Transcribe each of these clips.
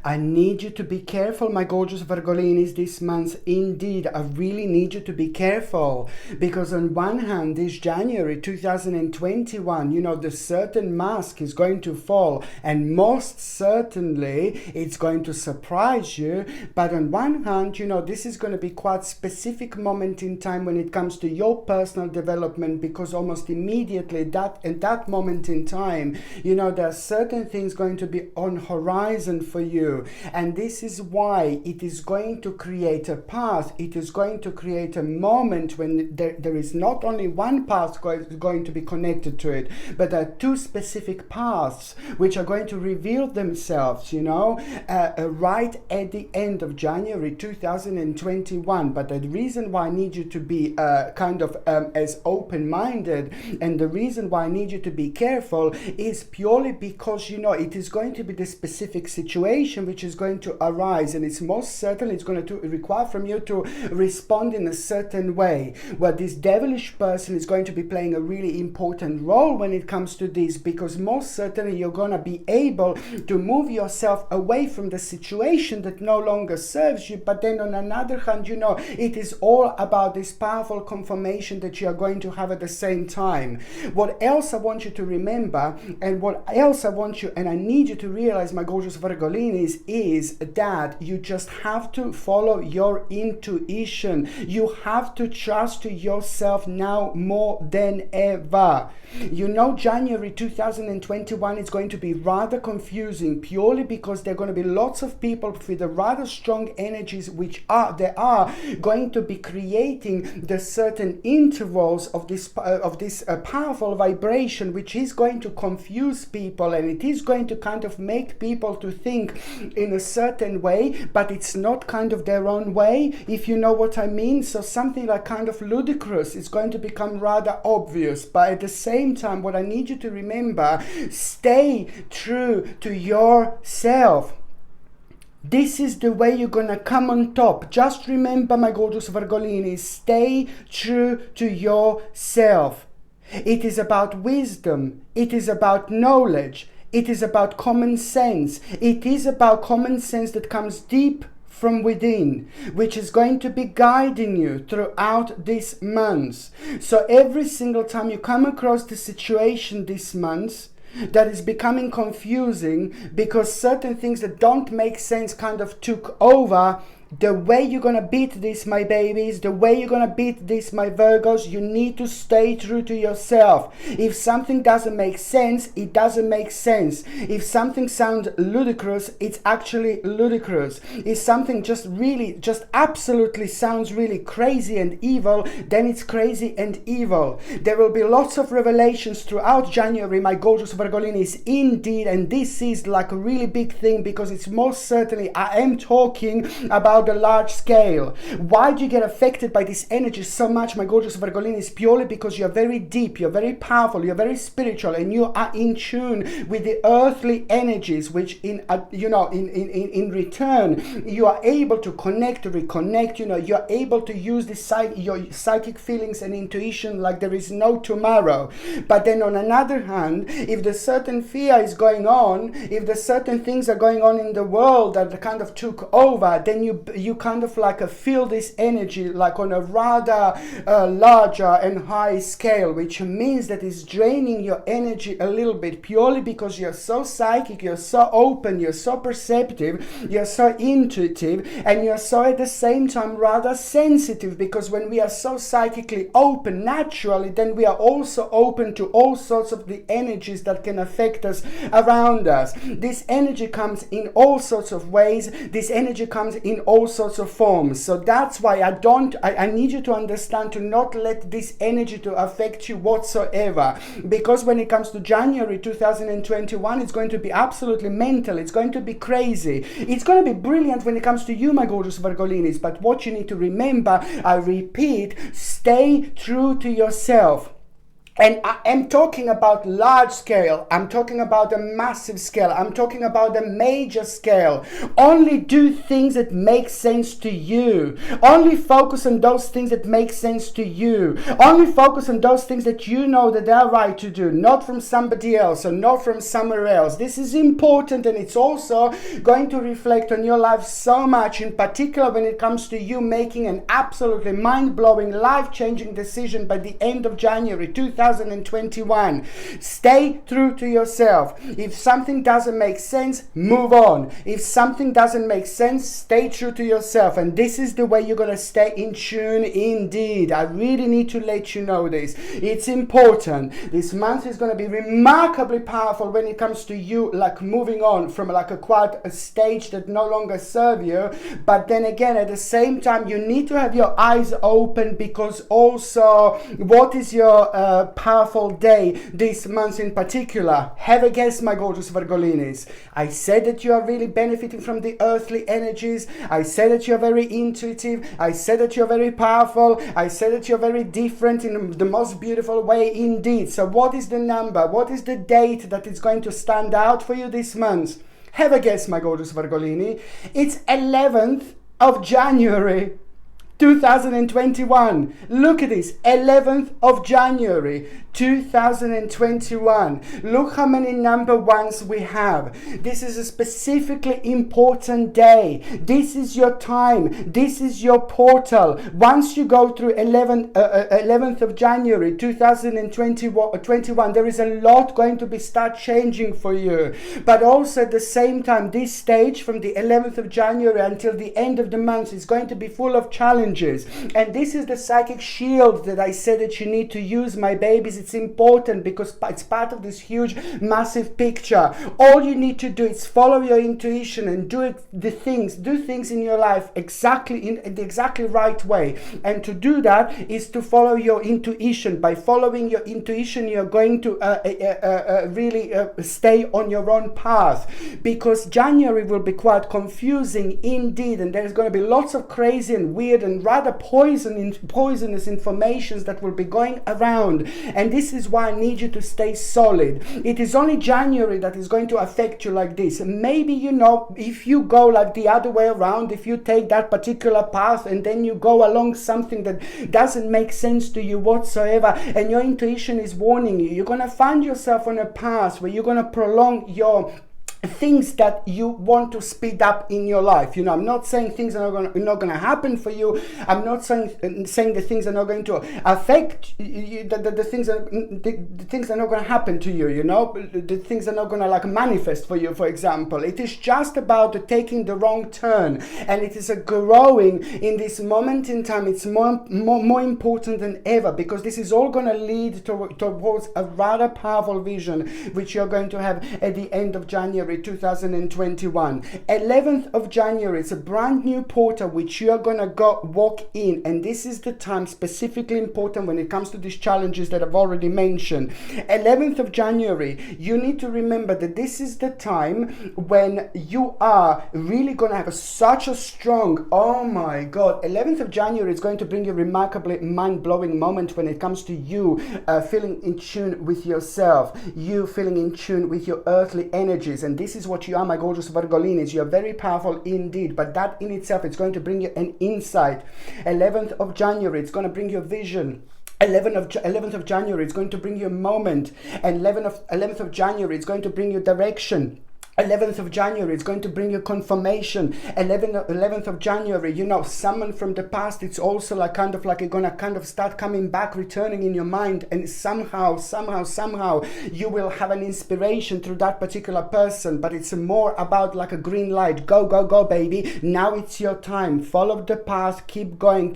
I need you to be careful, my gorgeous Virgolinis, this month. Indeed, I really need you to be careful, because on one hand, this January 2021, the certain mask is going to fall, and most certainly it's going to surprise you. But on one hand, this is going to be quite specific moment in time when it comes to your personal development, because almost immediately at that moment in time, there are certain things going to be on horizon for you. And this is why it is going to create a path. It is going to create a moment when there is not only one path going to be connected to it, but there are two specific paths which are going to reveal themselves, right at the end of January 2021. But the reason why I need you to be as open-minded, and the reason why I need you to be careful, is purely because, it is going to be the specific situation which is going to arise, and it's most certainly it's going to require from you to respond in a certain way, where this devilish person is going to be playing a really important role when it comes to this, because most certainly you're going to be able to move yourself away from the situation that no longer serves you. But then on another hand, it is all about this powerful confirmation that you are going to have at the same time. What else I want you to remember, and what else I want you, and I need you to realize, my gorgeous Virgolinis, is that you just have to follow your intuition. You have to trust to yourself now more than ever. January 2021 is going to be rather confusing, purely because there are going to be lots of people with the rather strong energies which are going to be creating the certain intervals of this powerful vibration, which is going to confuse people, and it is going to kind of make people to think in a certain way, but it's not kind of their own way, if you know what I mean. So something like kind of ludicrous is going to become rather obvious. But at the same time, what I need you to remember, stay true to yourself. This is the way you're gonna come on top. Just remember, my gorgeous Virgolini, stay true to yourself. It is about wisdom. It is about knowledge. It is about common sense. It is about common sense that comes deep from within, which is going to be guiding you throughout this month. So every single time you come across the situation this month that is becoming confusing because certain things that don't make sense kind of took over, the way you're gonna beat this, my babies, the way you're gonna beat this, my Virgos, you need to stay true to yourself. If something doesn't make sense, it doesn't make sense. If something sounds ludicrous, it's actually ludicrous. If something just absolutely sounds really crazy and evil, then it's crazy and evil. There will be lots of revelations throughout January, my gorgeous Virgolinis, indeed, and this is like a really big thing, because it's most certainly, I am talking about the large scale. Why do you get affected by this energy so much, my gorgeous Virgolinis? Purely because you're very deep, you're very powerful, you're very spiritual, and you are in tune with the earthly energies, which in return you are able to reconnect. You're able to use your psychic feelings and intuition like there is no tomorrow. But then on another hand, if the certain fear is going on, if the certain things are going on in the world that kind of took over, then you kind of like feel this energy like on a rather larger and high scale, which means that it's draining your energy a little bit, purely because you're so psychic, you're so open, you're so perceptive, you're so intuitive, and you're so at the same time rather sensitive, because when we are so psychically open naturally, then we are also open to all sorts of the energies that can affect us around us. This energy comes in all sorts of ways. This energy comes in all sorts of forms. So that's why I need you to understand to not let this energy to affect you whatsoever, because when it comes to January 2021, it's going to be absolutely mental. It's going to be crazy. It's going to be brilliant when it comes to you, my gorgeous Virgolinis. But what you need to remember, I repeat, stay true to yourself. And I am talking about large scale. I'm talking about a massive scale. I'm talking about a major scale. Only do things that make sense to you. Only focus on those things that make sense to you. Only focus on those things that you know that they're right to do, not from somebody else or not from somewhere else. This is important, and it's also going to reflect on your life so much, in particular when it comes to you making an absolutely mind-blowing, life-changing decision by the end of January 2021. Stay true to yourself. If something doesn't make sense, move on. If something doesn't make sense, stay true to yourself. And this is the way you're going to stay in tune indeed. I really need to let you know this. It's important. This month is going to be remarkably powerful when it comes to you like moving on from like a stage that no longer serve you. But then again, at the same time, you need to have your eyes open, because also what is your powerful day this month in particular? Have a guess, my gorgeous Virgolinis. I said that you are really benefiting from the earthly energies. I said that you're very intuitive. I said that you're very powerful. I said that you're very different in the most beautiful way indeed. So what is the number? What is the date that is going to stand out for you this month? Have a guess, my gorgeous Virgolini. It's 11th of January 2021. Look at this, 11th of January 2021. Look how many number ones we have. This is a specifically important day. This is your time. This is your portal. Once you go through 11th of January 2021, there is a lot going to be start changing for you. But also at the same time, this stage from the 11th of January until the end of the month is going to be full of challenges. And this is the psychic shield that I said that you need to use, my babies. It's important because it's part of this huge, massive picture. All you need to do is follow your intuition and do things in your life exactly in the exactly right way. And to do that is to follow your intuition. By following your intuition, you're going to really stay on your own path, because January will be quite confusing indeed, and there's going to be lots of crazy and weird and rather poisonous informations that will be going around. And this is why I need you to stay solid. It is only January that is going to affect you like this. Maybe, you know, if you go like the other way around, if you take that particular path and then you go along something that doesn't make sense to you whatsoever, and your intuition is warning you, you're going to find yourself on a path where you're going to prolong your things that you want to speed up in your life. You know, I'm not saying things are not going to happen for you. I'm not saying the things are not going to affect you. The things are not going to happen to you. You know, the things are not going to like manifest for you. For example, it is just about taking the wrong turn, and it is a growing in this moment in time. It's more important than ever, because this is all going to lead towards a rather powerful vision which you're going to have at the end of January 2021. 11th of January, it's a brand new portal which you are going to walk in, and this is the time specifically important when it comes to these challenges that I've already mentioned. 11th of January, you need to remember that this is the time when you are really going to have such a strong, oh my god, 11th of January is going to bring you a remarkably mind-blowing moment when it comes to you feeling in tune with yourself, you feeling in tune with your earthly energies. And this is what you are, my gorgeous Virgolinis. You are very powerful indeed, but that in itself is going to bring you an insight. 11th of January, it's going to bring you a vision. 11th of January, it's going to bring you a moment. And 11th of January, it's going to bring you direction. 11th of January, it's going to bring you confirmation. 11th of January, you know, someone from the past, it's also like kind of like you're gonna kind of start coming back, returning in your mind, and somehow you will have an inspiration through that particular person. But it's more about like a green light. Go, go, go, baby. Now it's your time. Follow the path, keep going,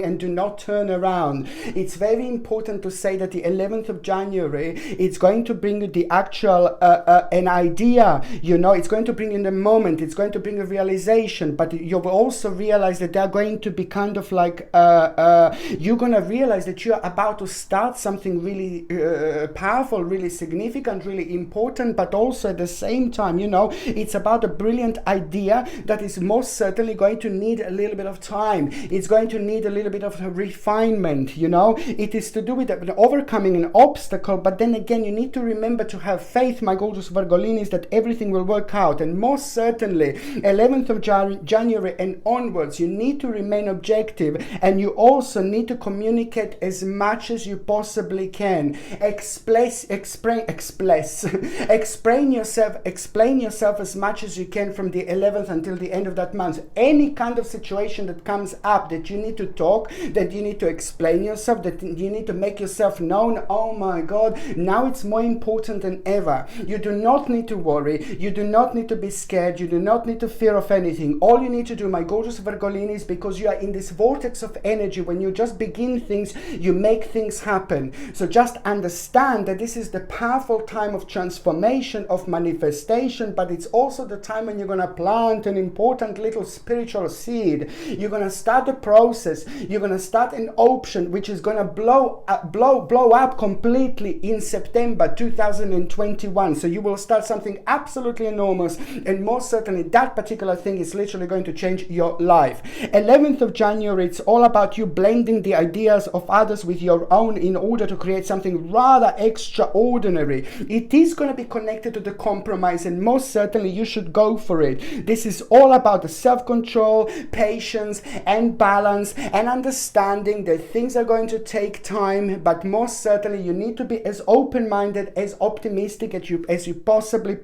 and do not turn around. It's very important to say that the 11th of January, it's going to bring you the actual an idea. You know, it's going to bring in the moment, it's going to bring a realization, but you will also realize that they're going to be kind of like, you're going to realize that you're about to start something really powerful, really significant, really important, but also at the same time, you know, it's about a brilliant idea that is most certainly going to need a little bit of time. It's going to need a little bit of refinement, you know. It is to do with overcoming an obstacle, but then again, you need to remember to have faith, my gorgeous Virgolinis, that everything will work out. And most certainly, 11th of January and onwards, you need to remain objective, and you also need to communicate as much as you possibly can. Explain yourself as much as you can from the 11th until the end of that month. Any kind of situation that comes up that you need to talk, that you need to explain yourself, that you need to make yourself known, oh my God, now it's more important than ever. You do not need to worry, you do not need to be scared, you do not need to fear of anything. All you need to do, my gorgeous Virgolinis, because you are in this vortex of energy, when you just begin things, you make things happen. So just understand that this is the powerful time of transformation, of manifestation, but it's also the time when you're going to plant an important little spiritual seed. You're going to start a process, you're going to start an option which is going to blow up completely in September 2021. So you will start something absolutely enormous, and most certainly that particular thing is literally going to change your life. 11th of January, it's all about you blending the ideas of others with your own in order to create something rather extraordinary. It is going to be connected to the compromise, and most certainly you should go for it. This is all about the self-control, patience, and balance, and understanding that things are going to take time, but most certainly you need to be as open-minded, as optimistic as you possibly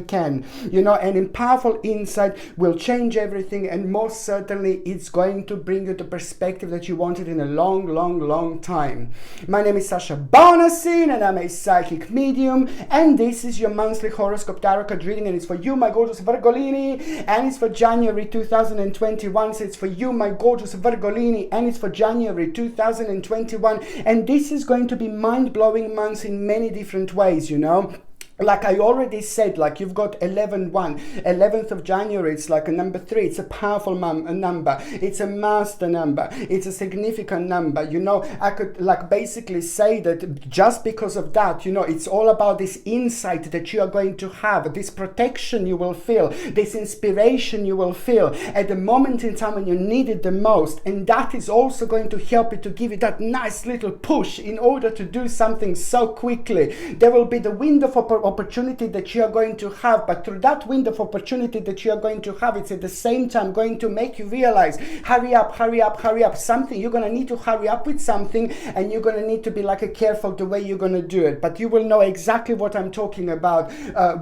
can, you know. And in powerful insight will change everything, and most certainly it's going to bring you the perspective that you wanted in a long time. My name is Sasha Bonasin, and I'm a psychic medium, and this is your monthly horoscope tarot card reading, and it's for you, my gorgeous Virgolini, and it's for January 2021. So it's for you, my gorgeous Virgolini, and it's for January 2021. And this is going to be mind-blowing months in many different ways, you know. Like I already said, like you've got 11th of January, it's like a number 3. It's a powerful number. It's a master number. It's a significant number. You know, I could like basically say that just because of that, you know, it's all about this insight that you are going to have, this protection you will feel, this inspiration you will feel at the moment in time when you need it the most. And that is also going to help you to give you that nice little push in order to do something so quickly. There will be the window for opportunity that you are going to have, but through that window of opportunity that you are going to have, it's at the same time going to make you realize, hurry up, something, you're going to need to hurry up with something, and you're going to need to be like a careful the way you're going to do it, but you will know exactly what I'm talking about,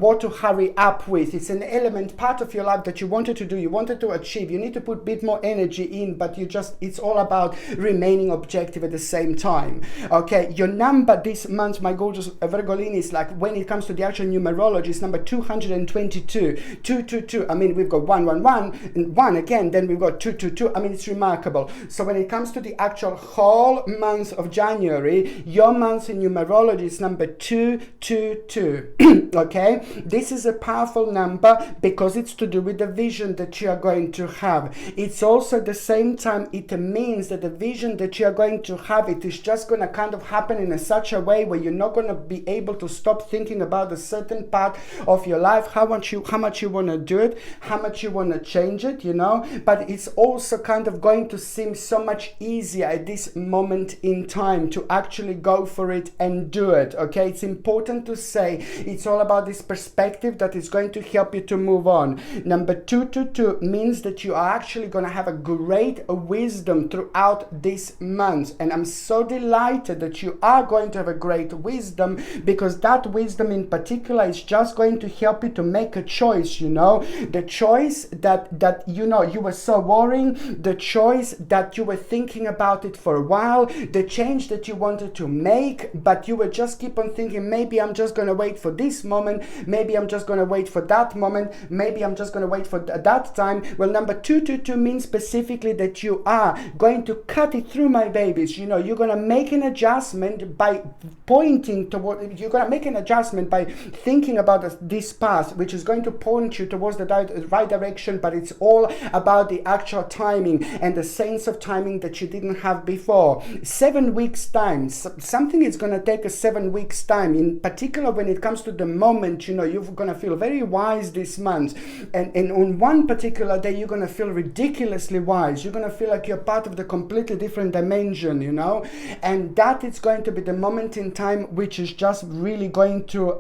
what to hurry up with. It's an element, part of your life that you wanted to do, you wanted to achieve, you need to put a bit more energy in, but it's all about remaining objective at the same time. Okay, your number this month, my gorgeous Virgolini, is like, when it comes to the actual numerology, is number 222. 222. I mean, we've got 111 and 1 again, then we've got 222. I mean, it's remarkable. So when it comes to the actual whole month of January, your month in numerology is number 222. Okay, this is a powerful number because it's to do with the vision that you are going to have. It's also at the same time, it means that the vision that you are going to have, it is just going to kind of happen in such a way where you're not going to be able to stop thinking about a certain part of your life, how much you want to do it, how much you want to change it, you know. But it's also kind of going to seem so much easier at this moment in time to actually go for it and do it. Okay, it's important to say it's all about this perspective that is going to help you to move on. Number 222 means that you are actually going to have a great wisdom throughout this month, and I'm so delighted that you are going to have a great wisdom, because that wisdom in particular is just going to help you to make a choice, you know, the choice that you know you were so worrying, the choice that you were thinking about it for a while, the change that you wanted to make, but you would just keep on thinking, maybe I'm just going to wait for this moment, maybe I'm just going to wait for that moment, maybe I'm just going to wait for that time. Well, number 222 means specifically that you are going to cut it through, my babies. You know, you're going to make an adjustment by pointing toward, you're going to make an adjustment by by thinking about this path, which is going to point you towards the right direction, but it's all about the actual timing and the sense of timing that you didn't have before. 7 weeks time, something is going to take a 7 weeks time, in particular when it comes to the moment. You know, you're going to feel very wise this month, and on one particular day you're going to feel ridiculously wise. You're going to feel like you're part of the completely different dimension, you know, and that is going to be the moment in time which is just really going to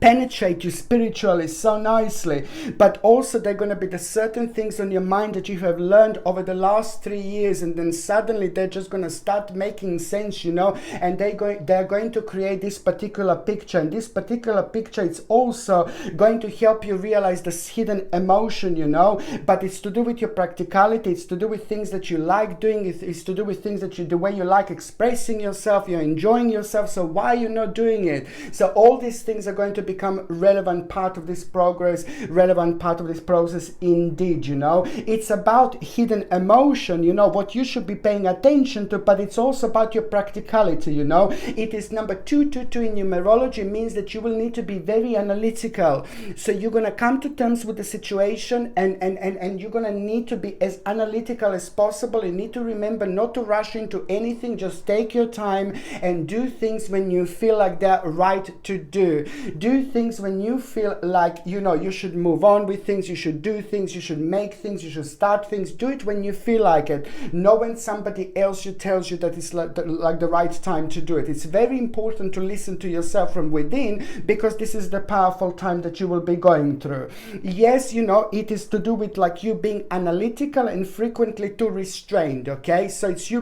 penetrate you spiritually so nicely. But also there are going to be the certain things on your mind that you have learned over the last 3 years, and then suddenly they're just going to start making sense, you know, and they're going to create this particular picture, and this particular picture is also going to help you realize this hidden emotion, you know, but it's to do with your practicality, it's to do with things that you like doing, it's to do with things that the way you like expressing yourself, you're enjoying yourself, so why are you not doing it? So all these things are going to become relevant part of this progress, relevant part of this process indeed, you know. It's about hidden emotion, you know, what you should be paying attention to, but it's also about your practicality, you know. It is number 222 in numerology, means that you will need to be very analytical. So you're going to come to terms with the situation, and you're going to need to be as analytical as possible. You need to remember not to rush into anything, just take your time and do things when you feel like they're right to do. Do things when you feel like, you know, you should move on with things, you should do things, you should make things, you should start things. Do it when you feel like it, not when somebody else tells you that it's like the right time to do it. It's very important to listen to yourself from within, because this is the powerful time that you will be going through. Yes, you know, it is to do with like you being analytical and frequently too restrained, okay? So it's you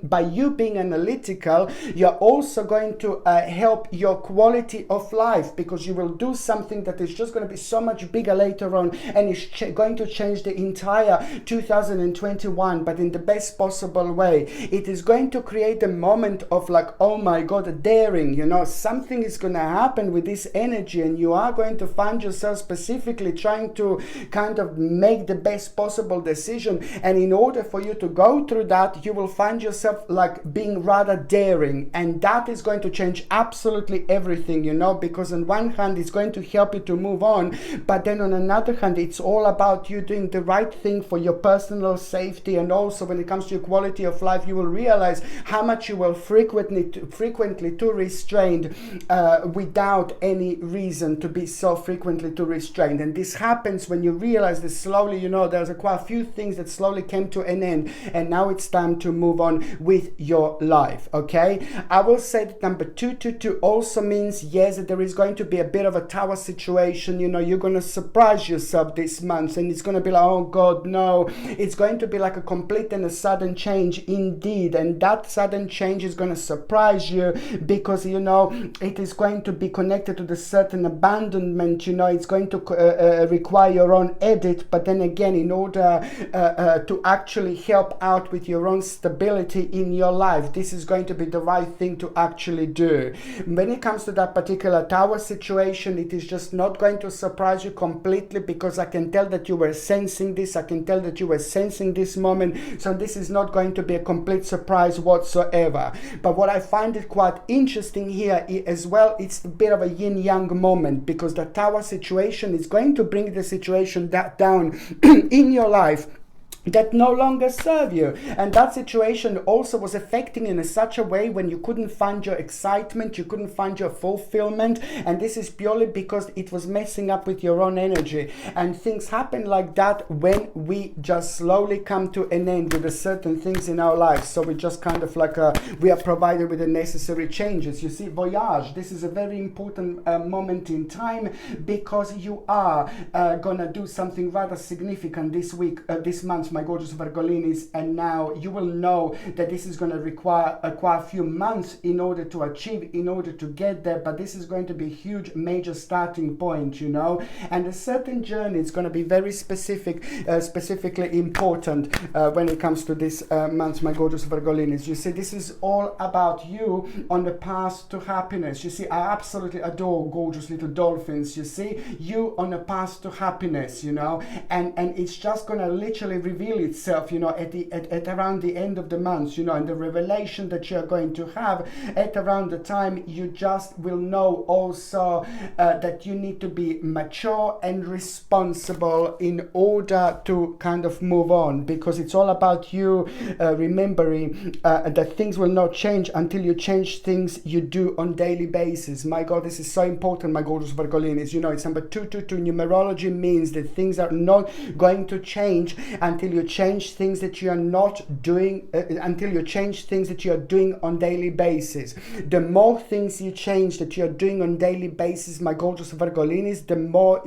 by you being analytical, you're also going to help your quality of life, because you will do something that is just going to be so much bigger later on, and it's going to change the entire 2021, but in the best possible way. It is going to create a moment of like, oh my God, daring, you know, something is going to happen with this energy, and you are going to find yourself specifically trying to kind of make the best possible decision. And in order for you to go through that, you will find yourself like being rather daring, and that is going to change absolutely everything, you know, because on one hand it's going to help you to move on, but then on another hand it's all about you doing the right thing for your personal safety. And also when it comes to your quality of life, you will realize how much you will frequently too restrained without any reason to be so frequently too restrained. And this happens when you realize that slowly, you know, there's quite a few things that slowly came to an end, and now it's time to move on with your life, okay? I will say that number 222 also means, yes, that there is going to be a bit of a tower situation. You know, you're going to surprise yourself this month, and it's going to be like, oh God, no. It's going to be like a complete and a sudden change indeed, and that sudden change is going to surprise you, because, you know, it is going to be connected to the certain abandonment. You know, it's going to require your own edit, but then again, in order to actually help out with your own stability in your life, this is going to be the right thing to actually do. When it comes to that particular tower situation, it is just not going to surprise you completely, because I can tell that you were sensing this, I can tell that you were sensing this moment, so this is not going to be a complete surprise whatsoever. But what I find it quite interesting here as well, it's a bit of a yin-yang moment, because the tower situation is going to bring the situation down in your life that no longer serve you. And that situation also was affecting in such a way when you couldn't find your excitement, you couldn't find your fulfillment, and this is purely because it was messing up with your own energy. And things happen like that when we just slowly come to an end with certain things in our lives. So we just kind of like we are provided with the necessary changes. You see, voyage, this is a very important moment in time, because you are gonna do something rather significant this week, this month, my gorgeous Virgolinis, and now you will know that this is going to require quite a few months in order to achieve, in order to get there, but this is going to be a huge major starting point, you know. And a certain journey is going to be very specifically important when it comes to this month, my gorgeous Virgolinis. You see, this is all about you on the path to happiness. You see, I absolutely adore gorgeous little dolphins. You see, you on the path to happiness, you know, and it's just going to literally reveal reveal itself, at around the end of the month, and the revelation that you're going to have at around the time, you just will know also that you need to be mature and responsible in order to kind of move on, because it's all about you remembering that things will not change until you change things you do on daily basis. My God, this is so important, my gorgeous Virgolinis. It's number 222. Numerology means that things are not going to change until you change things that you are not doing, until you change things that you are doing on daily basis. The more things you change that you are doing on daily basis, my gorgeous Virgolinis, the more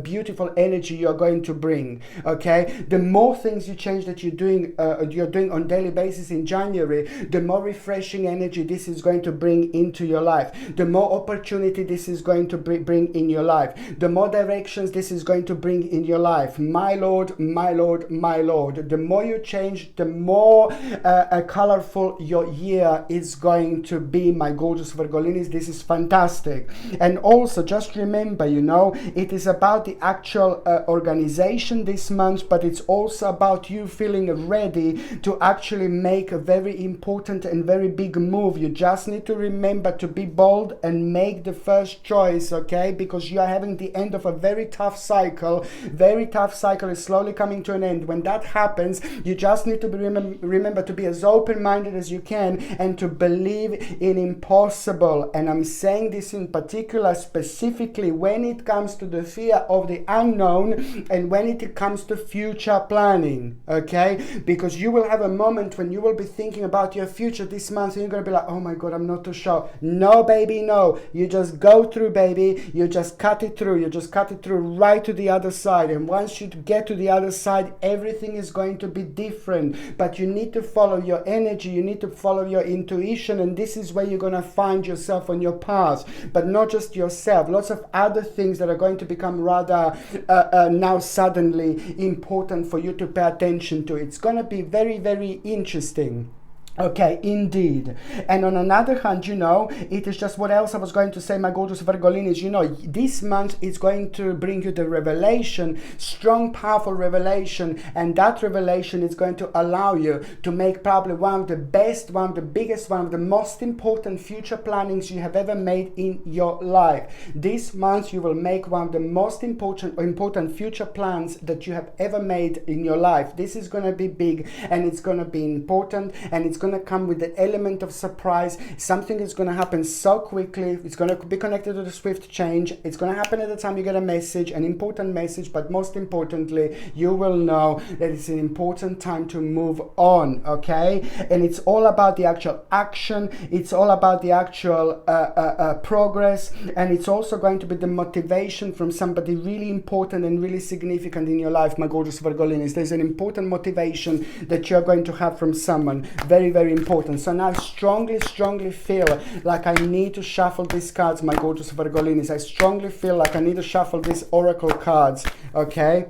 beautiful energy you are going to bring. Okay, the more things you change that you're doing on daily basis in January, the more refreshing energy this is going to bring into your life, the more opportunity this is going to bring in your life, the more directions this is going to bring in your life. My Lord, my Lord, my Lord, the more you change, the more colorful your year is going to be, my gorgeous Virgolinis. This is fantastic. And also just remember, it is about the actual organization this month, but it's also about you feeling ready to actually make a very important and very big move. You just need to remember to be bold and make the first choice, okay? Because you are having the end of a very tough cycle. Very tough cycle is slowly coming to an end. When that happens, you just need to remember to be as open-minded as you can and to believe in impossible. And I'm saying this in particular, specifically when it comes to the fear of the unknown and when it comes to future planning, okay? Because you will have a moment when you will be thinking about your future this month and you're going to be like, oh my God, I'm not too sure. No, baby, no. You just go through, baby. You just cut it through. You just cut it through right to the other side. And once you get to the other side, everything is going to be different. But you need to follow your energy. You need to follow your intuition. And this is where you're going to find yourself on your path. But not just yourself. Lots of other things that are going to become rather now suddenly important for you to pay attention to. It's going to be very, very interesting. Okay, indeed. And on another hand, it is just what else I was going to say, my gorgeous Virgolinis. This month is going to bring you the revelation, strong, powerful revelation, and that revelation is going to allow you to make probably one of the best, one of the biggest, one of the most important future plannings you have ever made in your life. This month you will make one of the most important future plans that you have ever made in your life. This is going to be big, and it's going to be important, and it's going to come with the element of surprise. Something is going to happen so quickly. It's going to be connected to the swift change. It's going to happen at the time you get a message, an important message, but most importantly, you will know that it's an important time to move on, okay? And it's all about the actual action. It's all about the actual progress, and it's also going to be the motivation from somebody really important and really significant in your life, my gorgeous Virgolinis. There's an important motivation that you're going to have from someone. Very, very important. So now I strongly feel like I need to shuffle these cards, my gorgeous Virgolinis. I strongly feel like I need to shuffle these oracle cards, okay?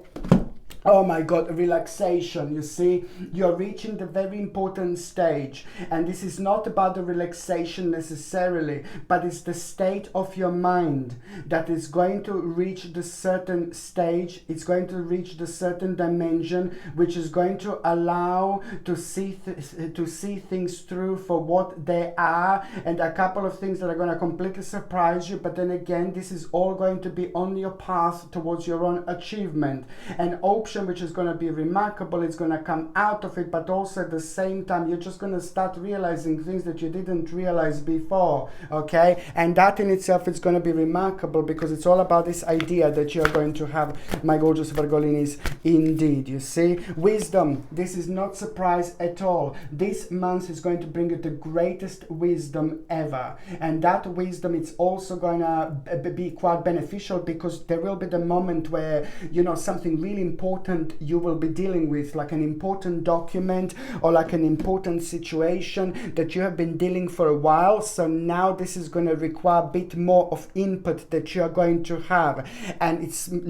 Oh my God, relaxation. You see, you're reaching the very important stage, and this is not about the relaxation necessarily, but it's the state of your mind that is going to reach the certain stage. It's going to reach the certain dimension, which is going to allow to see things through for what they are, and a couple of things that are going to completely surprise you. But then again, this is all going to be on your path towards your own achievement. And option which is going to be remarkable, it's going to come out of it, but also at the same time you're just going to start realizing things that you didn't realize before, okay? And that in itself is going to be remarkable, because it's all about this idea that you're going to have, my gorgeous Virgolinis, indeed. You see, wisdom. This is not surprise at all. This month is going to bring you the greatest wisdom ever, and that wisdom, it's also going to be quite beneficial, because there will be the moment where something really important you will be dealing with, like an important document or like an important situation that you have been dealing for a while. So now this is going to require a bit more of input that you're going to have, and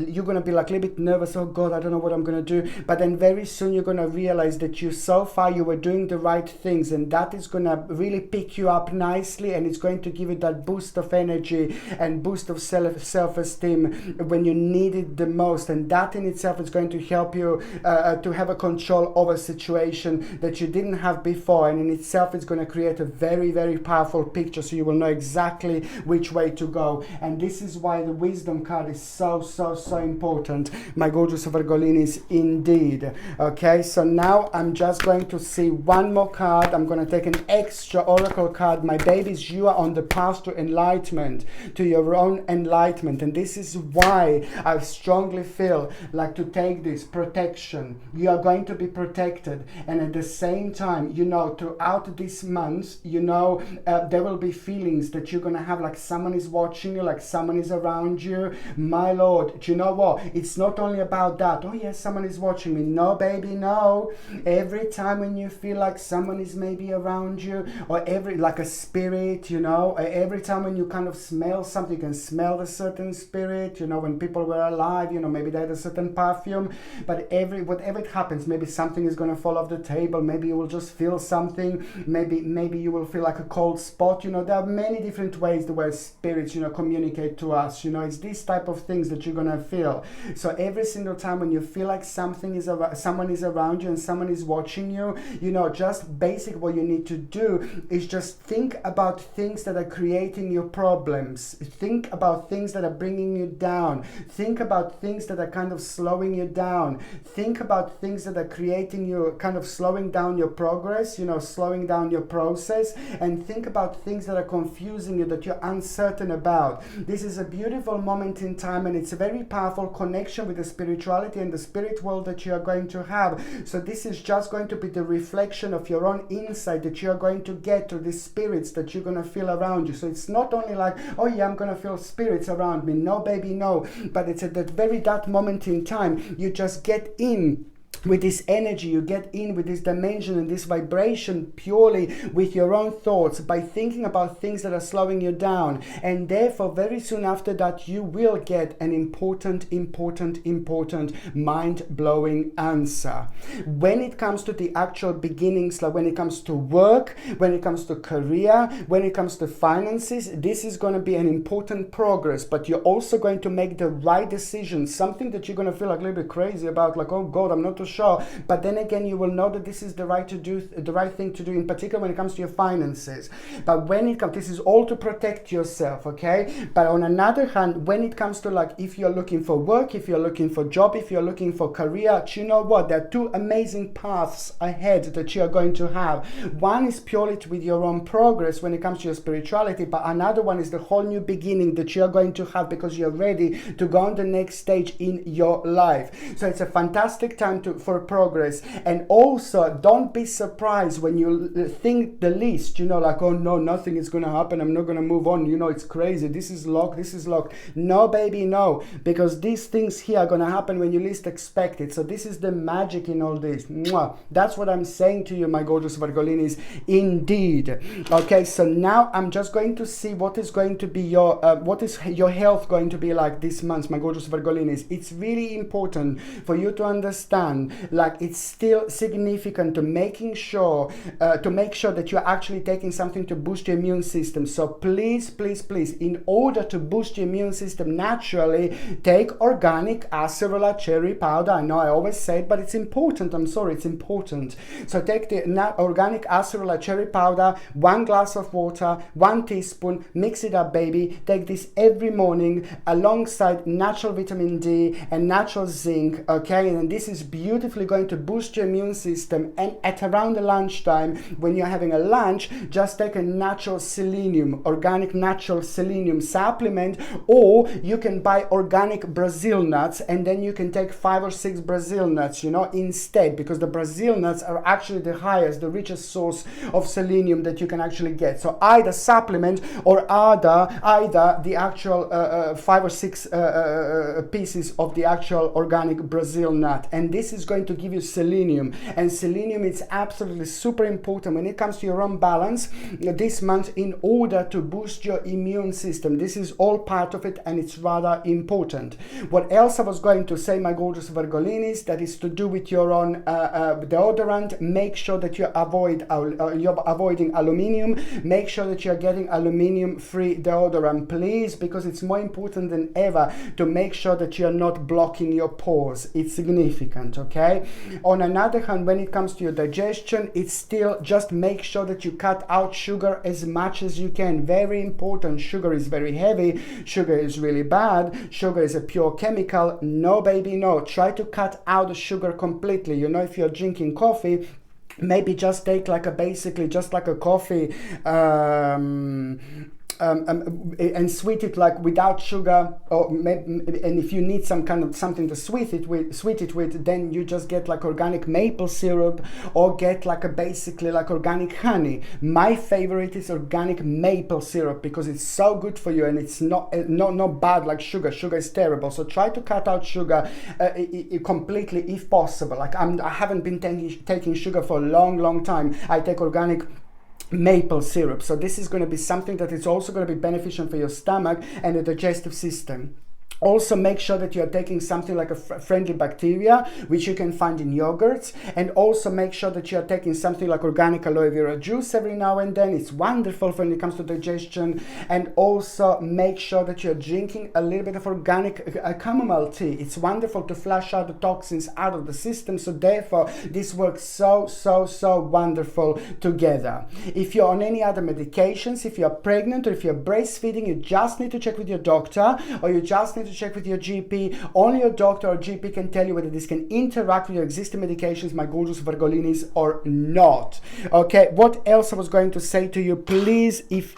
you're going to be like a little bit nervous. Oh God, I don't know what I'm going to do. But then very soon you're going to realize that so far you were doing the right things, and that is going to really pick you up nicely, and it's going to give you that boost of energy and boost of self-esteem when you need it the most. And that in itself is going to help you to have a control over a situation that you didn't have before, and in itself it's going to create a very, very powerful picture, so you will know exactly which way to go. And this is why the wisdom card is so important, my gorgeous Virgolinis, indeed. Okay, so now I'm just going to see one more card. I'm going to take an extra oracle card. My babies, you are on the path to enlightenment, to your own enlightenment, and this is why I strongly feel like to take this protection. You are going to be protected, and at the same time, you know, throughout this month, you know, there will be feelings that you're going to have, like someone is watching you, like someone is around you. My Lord, do you know what? It's not only about that. Oh yes, someone is watching me. No, baby, no. Every time when you feel like someone is maybe around you, or like a spirit, you know, every time when you kind of smell something, you can smell a certain spirit, you know, when people were alive, you know, maybe they had a certain perfume, but whatever it happens, maybe something is going to fall off the table, maybe you will just feel something, maybe you will feel like a cold spot, you know, there are many different ways the way spirits, you know, communicate to us, you know, it's these type of things that you're going to feel. So every single time when you feel like someone is around you and someone is watching you, you know, just basic what you need to do is just think about things that are creating your problems. Think about things that are bringing you down. Think about things that are kind of slowing you down. Think about things that are creating you, kind of slowing down your progress, you know, slowing down your process, and think about things that are confusing you, that you're uncertain about. This is a beautiful moment in time, and it's a very powerful connection with the spirituality and the spirit world that you are going to have. So this is just going to be the reflection of your own insight that you are going to get to the spirits that you're going to feel around you. So it's not only like, oh yeah, I'm going to feel spirits around me. No, baby, no. But it's at that moment in time, you just get in with this energy, you get in with this dimension and this vibration purely with your own thoughts, by thinking about things that are slowing you down. And therefore, very soon after that, you will get an important mind-blowing answer. When it comes to the actual beginnings, like when it comes to work, when it comes to career, when it comes to finances, this is going to be an important progress, but you're also going to make the right decision, something that you're going to feel like a little bit crazy about, like, oh God, I'm not too sure. But then again, you will know that this is the right thing to do, in particular when it comes to your finances. But when it comes, this is all to protect yourself, okay? But on another hand, when it comes to, like, if you're looking for work, if you're looking for job, if you're looking for career, you know what? There are two amazing paths ahead that you are going to have. One is purely with your own progress when it comes to your spirituality, but another one is the whole new beginning that you are going to have because you're ready to go on the next stage in your life. So it's a fantastic time for progress. And also, don't be surprised when you think the least, you know, like, oh no, nothing is going to happen, I'm not going to move on, you know, it's crazy, this is locked. No, baby, no, because these things here are going to happen when you least expect it. So this is the magic in all this. Mwah. That's what I'm saying to you, my gorgeous Virgolinis, indeed. Okay, so now I'm just going to see what is going to be your health going to be like this month, my gorgeous Virgolinis. It's really important for you to understand, like, it's still significant to make sure that you're actually taking something to boost your immune system. So please, in order to boost your immune system naturally, take organic acerola cherry powder. I know I always say it, but it's important. I'm sorry, it's important. So take the organic acerola cherry powder, 1 glass of water, 1 teaspoon, mix it up, baby. Take this every morning alongside natural vitamin D and natural zinc, okay? And this is beautifully going to boost your immune system. And at around the lunchtime, when you're having a lunch, just take a natural selenium, organic natural selenium supplement, or you can buy organic Brazil nuts, and then you can take 5 or 6 Brazil nuts, you know, instead, because the Brazil nuts are actually the richest source of selenium that you can actually get. So either supplement or either the actual 5 or 6 pieces of the actual organic Brazil nut. And this is is going to give you selenium, and selenium is absolutely super important when it comes to your own balance this month in order to boost your immune system. This is all part of it, and it's rather important. What else I was going to say, my gorgeous Virgolinis, that is to do with your own deodorant. Make sure that you're avoiding aluminium. Make sure that you're getting aluminium free deodorant, please, because it's more important than ever to make sure that you're not blocking your pores. It's significant, okay? On another hand, when it comes to your digestion, it's still just make sure that you cut out sugar as much as you can. Very important. Sugar is very heavy. Sugar is really bad. Sugar is a pure chemical. No, baby, no. Try to cut out the sugar completely. You know, if you're drinking coffee, maybe just take like a basically just like a coffee and sweet it like without sugar, and if you need some kind of something to sweet it with, then you just get like organic maple syrup or get like a basically like organic honey. My favorite is organic maple syrup because it's so good for you, and it's not bad like sugar. Sugar is terrible, so try to cut out sugar completely if possible. Like I haven't been taking sugar for a long time. I take organic maple syrup, so this is going to be something that is also going to be beneficial for your stomach and the digestive system. Also, make sure that you're taking something like a friendly bacteria, which you can find in yogurts, and also make sure that you're taking something like organic aloe vera juice every now and then. It's wonderful when it comes to digestion. And also make sure that you're drinking a little bit of organic chamomile tea. It's wonderful to flush out the toxins out of the system, so therefore this works so wonderful together. If you're on any other medications, if you're pregnant or if you're breastfeeding, you just need to check with your doctor, or you just need to check with your GP. Only your doctor or GP can tell you whether this can interact with your existing medications, my gorgeous Virgolinis, or not. Okay, what else I was going to say to you, please, if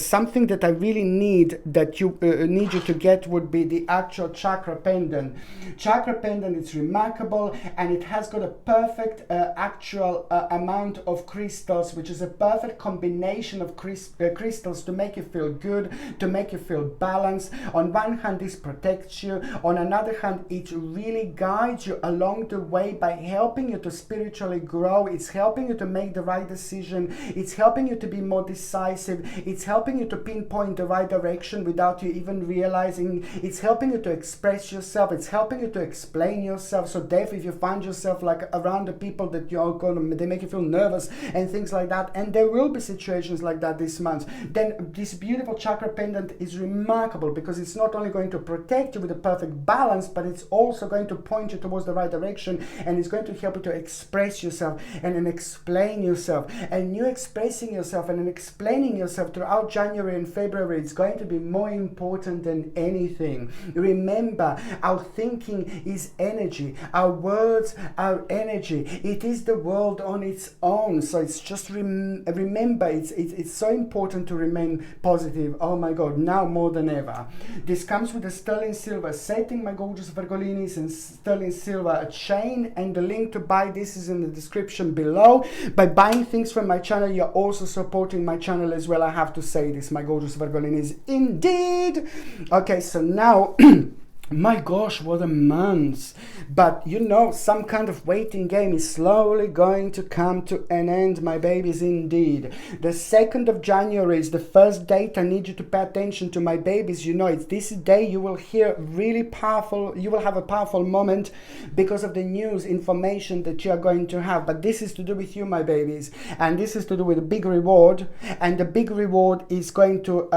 something that I really need that you need you to get would be the actual chakra pendant. Chakra pendant is remarkable, and it has got a perfect actual amount of crystals, which is a perfect combination of crystals to make you feel good, to make you feel balanced. On one hand, this protects you. On another hand, it really guides you along the way by helping you to spiritually grow. It's helping you to make the right decision. It's helping you to be more decisive. It's helping you to pinpoint the right direction without you even realizing. It's helping you to express yourself. It's helping you to explain yourself. So therefore, if you find yourself like around the people that you're going to, they make you feel nervous and things like that, and there will be situations like that this month, then this beautiful chakra pendant is remarkable, because it's not only going to protect you with a perfect balance, but it's also going to point you towards the right direction, and it's going to help you to express yourself and then explain yourself. And you expressing yourself and then explaining yourself throughout January and February is going to be more important than anything. Remember, our thinking is energy. Our words are energy. It is the world on its own. So it's just remember, it's so important to remain positive. Oh my God, now more than ever. This comes with a sterling silver setting, my gorgeous Virgolinis, and sterling silver chain, and the link to buy this is in the description below. By buying things from my channel, you're also supporting my channel as well. I have to say this, my gorgeous Virgolinis, indeed. Okay, so now my gosh, what a month. But you know, some kind of waiting game is slowly going to come to an end, my babies, indeed. The 2nd of January is the first date I need you to pay attention to, my babies. You know, it's this day you will hear really powerful, you will have a powerful moment because of the news, information that you are going to have. But this is to do with you, my babies, and this is to do with a big reward, and the big reward is going to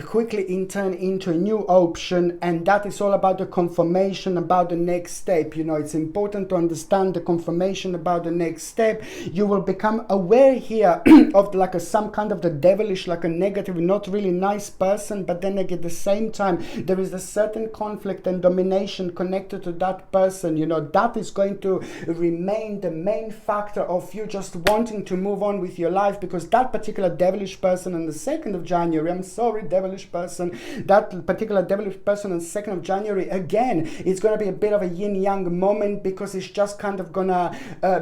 quickly turn into a new option, and that is all about the confirmation about the next step. You know, it's important to understand the confirmation about the next step. You will become aware here of like some kind of the devilish, like a negative, not really nice person, but then at the same time there is a certain conflict and domination connected to that person. You know, that is going to remain the main factor of you just wanting to move on with your life, because that particular devilish person on the 2nd of January, I'm sorry, devilish person, that particular devilish person on the 2nd of January January, again, it's going to be a bit of a yin-yang moment, because it's just kind of gonna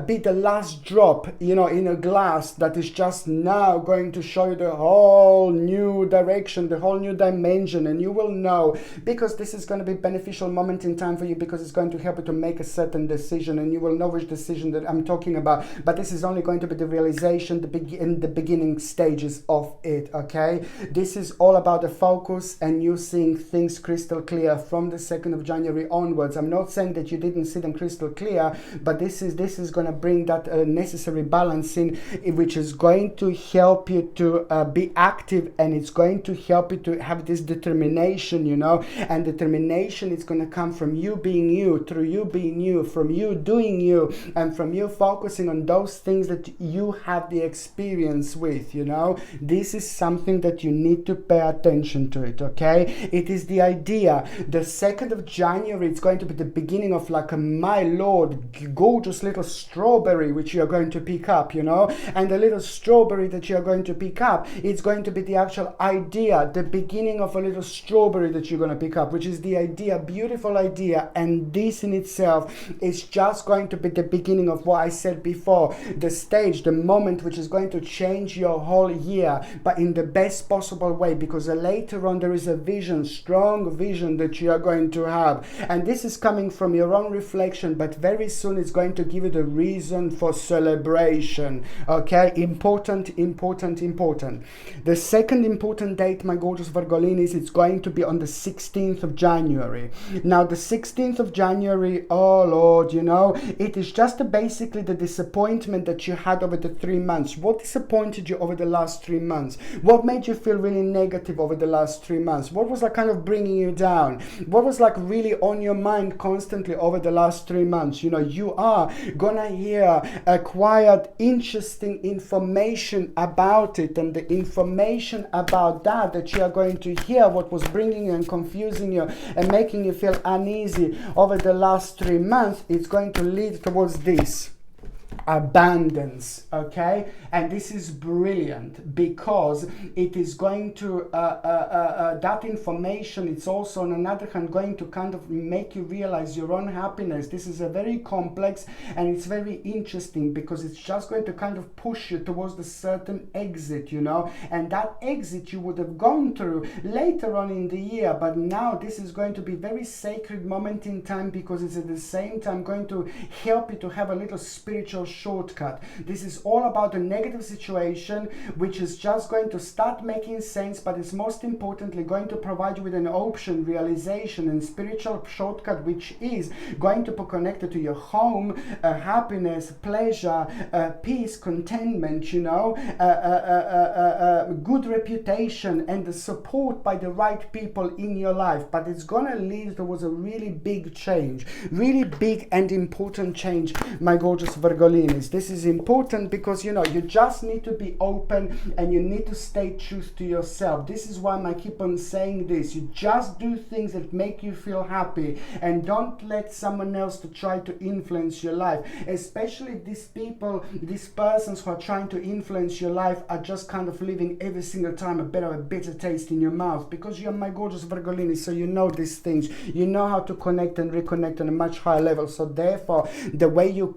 be the last drop, you know, in a glass that is just now going to show you the whole new direction, the whole new dimension. And you will know, because this is going to be a beneficial moment in time for you, because it's going to help you to make a certain decision, and you will know which decision that I'm talking about. But this is only going to be the realization, in the beginning stages of it, okay? This is all about the focus and you seeing things crystal clear from the 2nd of January onwards. I'm not saying that you didn't see them crystal clear, but this is going to bring that necessary balance in, which is going to help you to be active, and it's going to help you to have this determination, you know. And determination is going to come from you being you, through you being you, from you doing you, and from you focusing on those things that you have the experience with, you know. This is something that you need to pay attention to it, okay? It is the idea. The 2nd of January, it's going to be the beginning of like a, my lord, gorgeous little strawberry which you're going to pick up, you know. And the little strawberry that you're going to pick up, it's going to be the actual idea, the beginning of a little strawberry that you're going to pick up, which is the idea, beautiful idea. And this in itself is just going to be the beginning of what I said before, the stage, the moment which is going to change your whole year, but in the best possible way, because later on there is a vision, strong vision that you are going to have. And this is coming from your own reflection, but very soon it's going to give you the reason for celebration, okay? Important, important, important. The second important date, my gorgeous Virgolinis, it's going to be on the 16th of January. Now, the 16th of January, oh Lord, you know, it is just basically the disappointment that you had over the 3 months. What disappointed you over the last 3 months? What made you feel really negative over the last 3 months? What was like kind of bringing you down? What was like really on your mind constantly over the last 3 months? You know, you are gonna hear acquired interesting information about it, and the information about that you are going to hear, what was bringing you and confusing you and making you feel uneasy over the last 3 months, it's going to lead towards this abundance, okay? And this is brilliant, because it is going to that information, it's also on another hand going to kind of make you realize your own happiness. This is a very complex and it's very interesting, because it's just going to kind of push you towards the certain exit, you know, and that exit you would have gone through later on in the year, but now this is going to be very sacred moment in time, because it's at the same time going to help you to have a little spiritual shortcut. This is all about a negative situation which is just going to start making sense, but it's most importantly going to provide you with an option, realization, and spiritual shortcut, which is going to be connected to your home, happiness, pleasure, peace, contentment, you know, good reputation, and the support by the right people in your life. But it's gonna lead towards a really big change, really big and important change, my gorgeous Virgolinis. This is important because, you know, you just need to be open and you need to stay true to yourself. This is why I keep on saying this. You just do things that make you feel happy, and don't let someone else to try to influence your life. Especially these people, these persons who are trying to influence your life are just kind of leaving every single time a bit of a bitter taste in your mouth, because you're my gorgeous Virgolini, so you know these things. You know how to connect and reconnect on a much higher level. So therefore, the way you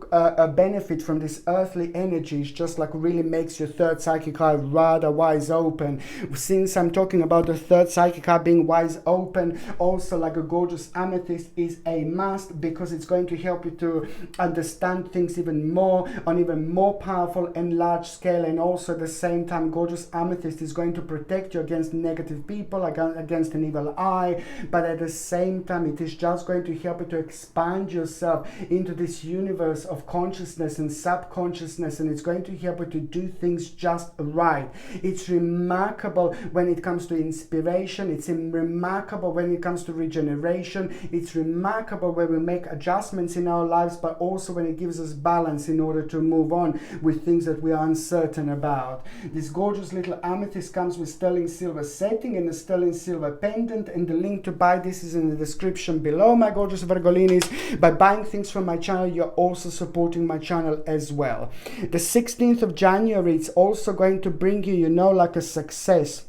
benefit from this earthly energy is just like really makes your third psychic eye rather wise open. Since I'm talking about the third psychic eye being wise open, also like a gorgeous amethyst is a must, because it's going to help you to understand things even more on even more powerful and large scale. And also at the same time, gorgeous amethyst is going to protect you against negative people, against an evil eye, but at the same time it is just going to help you to expand yourself into this universe of consciousness and subconsciousness, and it's going to help you to do things just right. It's remarkable when it comes to inspiration, it's remarkable when it comes to regeneration, it's remarkable when we make adjustments in our lives, but also when it gives us balance in order to move on with things that we are uncertain about. This gorgeous little amethyst comes with sterling silver setting and a sterling silver pendant, and the link to buy this is in the description below, my gorgeous Virgolinis. By buying things from my channel, you're also supporting my channel as well. The 16th of January, it's also going to bring you, you know, like a success.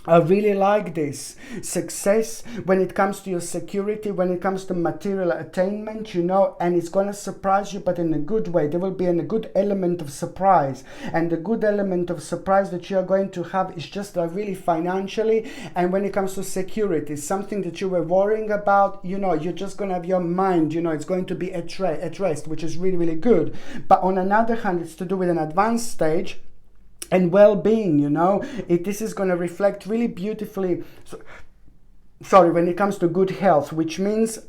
I really like this. Success when it comes to your security, when it comes to material attainment, you know, and it's going to surprise you, but in a good way. There will be a good element of surprise. And the good element of surprise that you are going to have is just really financially. And when it comes to security, something that you were worrying about, you know, you're just going to have your mind, you know, it's going to be at rest, which is really, really good. But on another hand, it's to do with an advanced stage and well-being, you know. This is going to reflect really beautifully, when it comes to good health, which means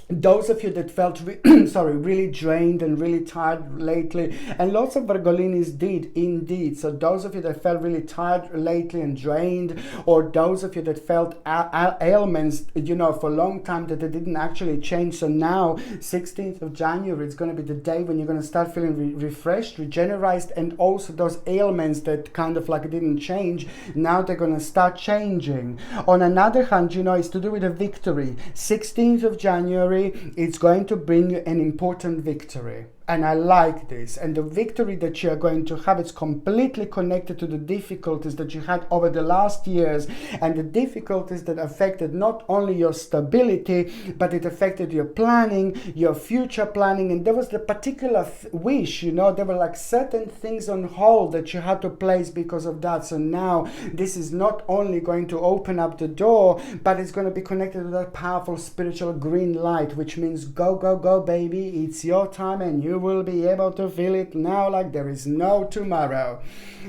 those of you that felt really drained and really tired lately, and lots of Virgolinis did indeed. So those of you that felt really tired lately and drained, or those of you that felt ailments, you know, for a long time that they didn't actually change. So now 16th of January, it's going to be the day when you're going to start feeling refreshed, regenerated, and also those ailments that kind of like didn't change, now they're going to start changing. On another hand, you know, it's to do with a victory. 16th of January, it's going to bring you an important victory. And I like this. And the victory that you are going to have is completely connected to the difficulties that you had over the last years, and the difficulties that affected not only your stability, but it affected your planning, your future planning. And there was the particular wish, you know, there were like certain things on hold that you had to place because of that. So now this is not only going to open up the door, but it's going to be connected to that powerful spiritual green light, which means go, go, go, baby. It's your time, and you will be able to feel it now like there is no tomorrow.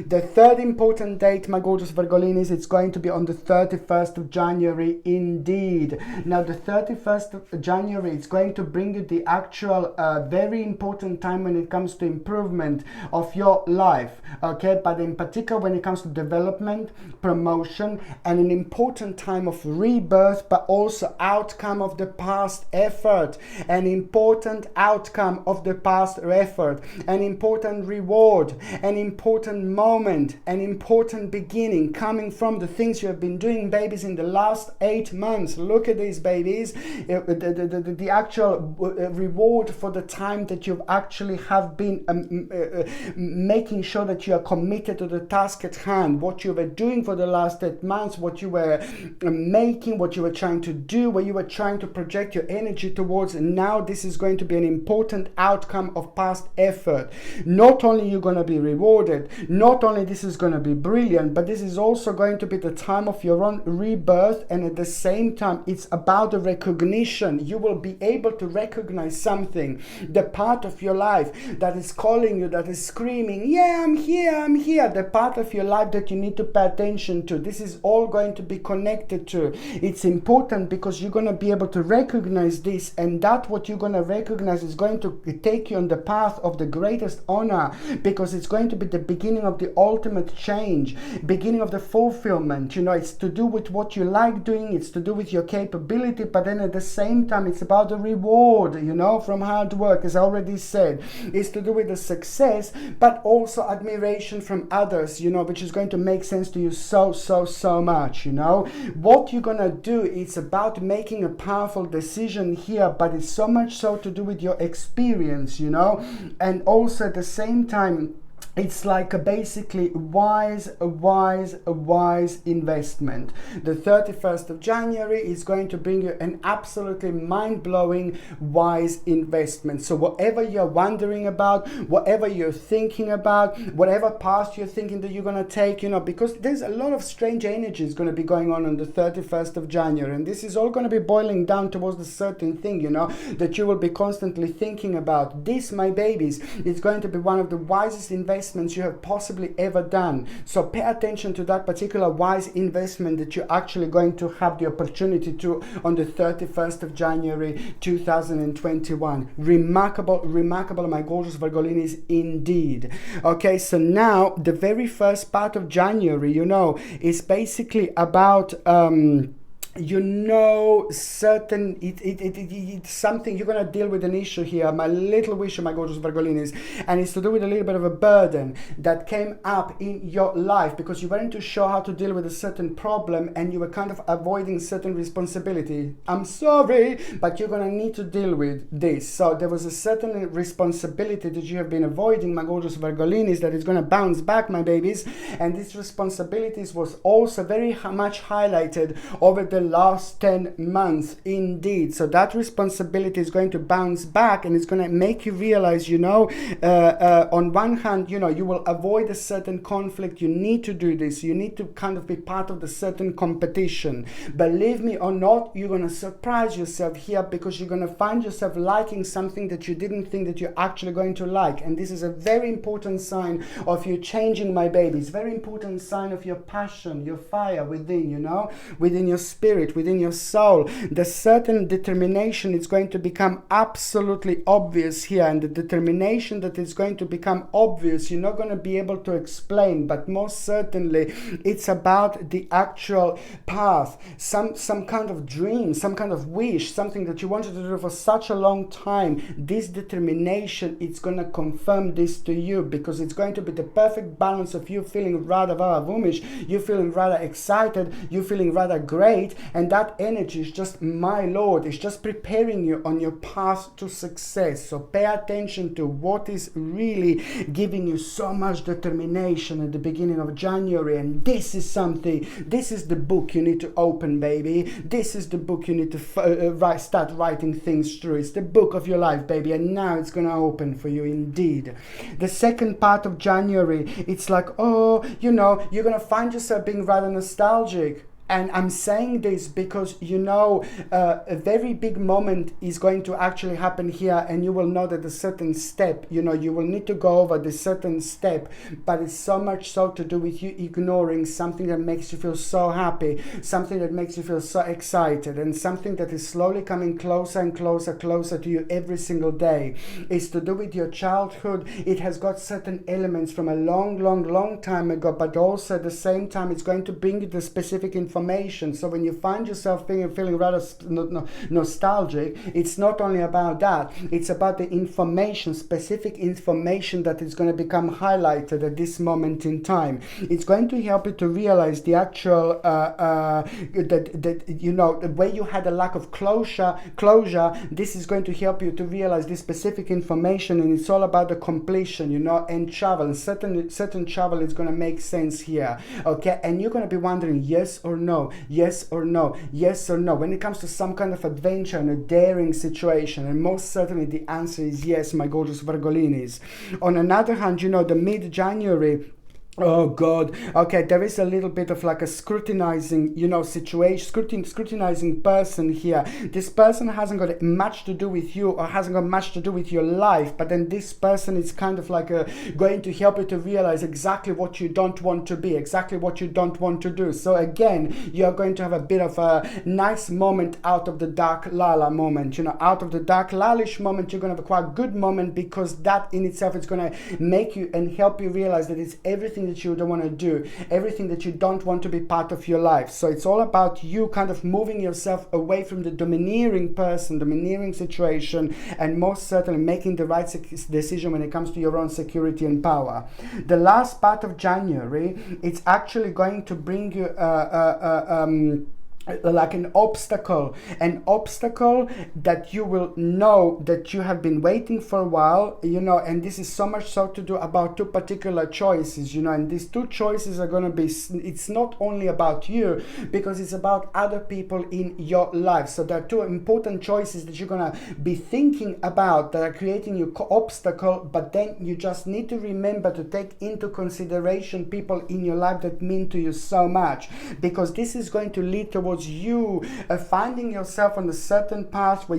The third important date, my gorgeous Virgolinis, it's going to be on the 31st of January indeed. Now the 31st of January, it's going to bring you the actual very important time when it comes to improvement of your life, okay? But in particular when it comes to development, promotion, and an important time of rebirth, but also outcome of the past effort, an important outcome of the past effort, an important reward, an important moment, an important beginning coming from the things you have been doing, babies, in the last 8 months. Look at these, babies. The actual reward for the time that you actually have been making sure that you are committed to the task at hand, what you were doing for the last 8 months, what you were making, what you were trying to do, where you were trying to project your energy towards. And now this is going to be an important outcome of past effort. Not only you're going to be rewarded, not only this is going to be brilliant, but this is also going to be the time of your own rebirth. And at the same time, it's about the recognition. You will be able to recognize something, the part of your life that is calling you, that is screaming, yeah, I'm here, I'm here. The part of your life that you need to pay attention to. This is all going to be connected to. It's important because you're going to be able to recognize this, and that what you're going to recognize is going to take you on the path of the greatest honor, because it's going to be the beginning of the ultimate change, beginning of the fulfillment. You know, it's to do with what you like doing, it's to do with your capability, but then at the same time it's about the reward, you know, from hard work, as I already said. It's to do with the success, but also admiration from others, you know, which is going to make sense to you so much, you know. What you're gonna do, it's about making a powerful decision here, but it's so much so to do with your experience, you know. And also at the same time, it's like a basically wise investment. The 31st of January is going to bring you an absolutely mind-blowing wise investment. So whatever you're wondering about, whatever you're thinking about, whatever path you're thinking that you're going to take, you know, because there's a lot of strange energies going to be going on the 31st of January. And this is all going to be boiling down towards a certain thing, you know, that you will be constantly thinking about. This, my babies, is going to be one of the wisest investments you have possibly ever done. So pay attention to that particular wise investment that you're actually going to have the opportunity to on the 31st of January 2021. Remarkable, my gorgeous Virgolinis, indeed. Okay, so now the very first part of January, you know, is basically about you know, certain it's something you're going to deal with an issue here. My little wish, my gorgeous Virgolinis, and it's to do with a little bit of a burden that came up in your life because you weren't too sure how to deal with a certain problem and you were kind of avoiding certain responsibility. I'm sorry, but you're going to need to deal with this. So there was a certain responsibility that you have been avoiding, my gorgeous Virgolinis, that is going to bounce back, my babies, and these responsibilities was also very much highlighted over the last 10 months indeed. So that responsibility is going to bounce back and it's going to make you realize, you know, on one hand, you know, you will avoid a certain conflict. You need to do this. You need to kind of be part of the certain competition. Believe me or not, you're going to surprise yourself here because you're going to find yourself liking something that you didn't think that you're actually going to like. And this is a very important sign of you changing, my babies. Very important sign of your passion, your fire within, you know, within your spirit, within your soul. The certain determination is going to become absolutely obvious here, and the determination that is going to become obvious, you're not going to be able to explain, but most certainly it's about the actual path, some kind of dream, some kind of wish, something that you wanted to do for such a long time. This determination, it's going to confirm this to you because it's going to be the perfect balance of you feeling rather vumish, you feeling rather excited, you feeling rather great, and that energy is just, my Lord, it's just preparing you on your path to success. So pay attention to what is really giving you so much determination at the beginning of January. And this is something, this is the book you need to open, baby. This is the book you need to start writing things through. It's the book of your life, baby, and now it's going to open for you indeed. The second part of January, it's like, oh, you know, you're going to find yourself being rather nostalgic. And I'm saying this because, you know, a very big moment is going to actually happen here, and you will know that a certain step, you know, you will need to go over this certain step, but it's so much so to do with you ignoring something that makes you feel so happy, something that makes you feel so excited, and something that is slowly coming closer and closer to you every single day. It's to do with your childhood. It has got certain elements from a long time ago, but also at the same time, it's going to bring you the specific information. So when you find yourself feeling rather nostalgic, it's not only about that, it's about the information, specific information that is going to become highlighted at this moment in time. It's going to help you to realize the actual that you know, where you had a lack of closure, this is going to help you to realize this specific information, and it's all about the completion, you know, and travel. And certain travel is going to make sense here, okay? And you're going to be wondering, yes or no, yes or no, yes or no, when it comes to some kind of adventure and a daring situation. And most certainly the answer is yes, my gorgeous Virgolinis. On another hand, you know, the mid-January, oh God, okay, there is a little bit of like a scrutinizing, you know, situation, scrutinizing person here. This person hasn't got much to do with you or hasn't got much to do with your life, but then this person is kind of like going to help you to realize exactly what you don't want to be, exactly what you don't want to do. So again, you're going to have a bit of a nice moment out of the dark Lala moment, you know, out of the dark Lalish moment. You're going to have a quite good moment because that in itself is going to make you and help you realize that it's everything that you don't want to do, everything that you don't want to be part of your life. So it's all about you kind of moving yourself away from the domineering person, domineering situation, and most certainly making the right decision when it comes to your own security and power. The last part of January, it's actually going to bring you like an obstacle that you will know that you have been waiting for a while, you know, and this is so much so to do about two particular choices, you know, and these two choices are going to be, it's not only about you, because it's about other people in your life. So there are two important choices that you're going to be thinking about that are creating you obstacle, but then you just need to remember to take into consideration people in your life that mean to you so much, because this is going to lead towards you finding yourself on a certain path where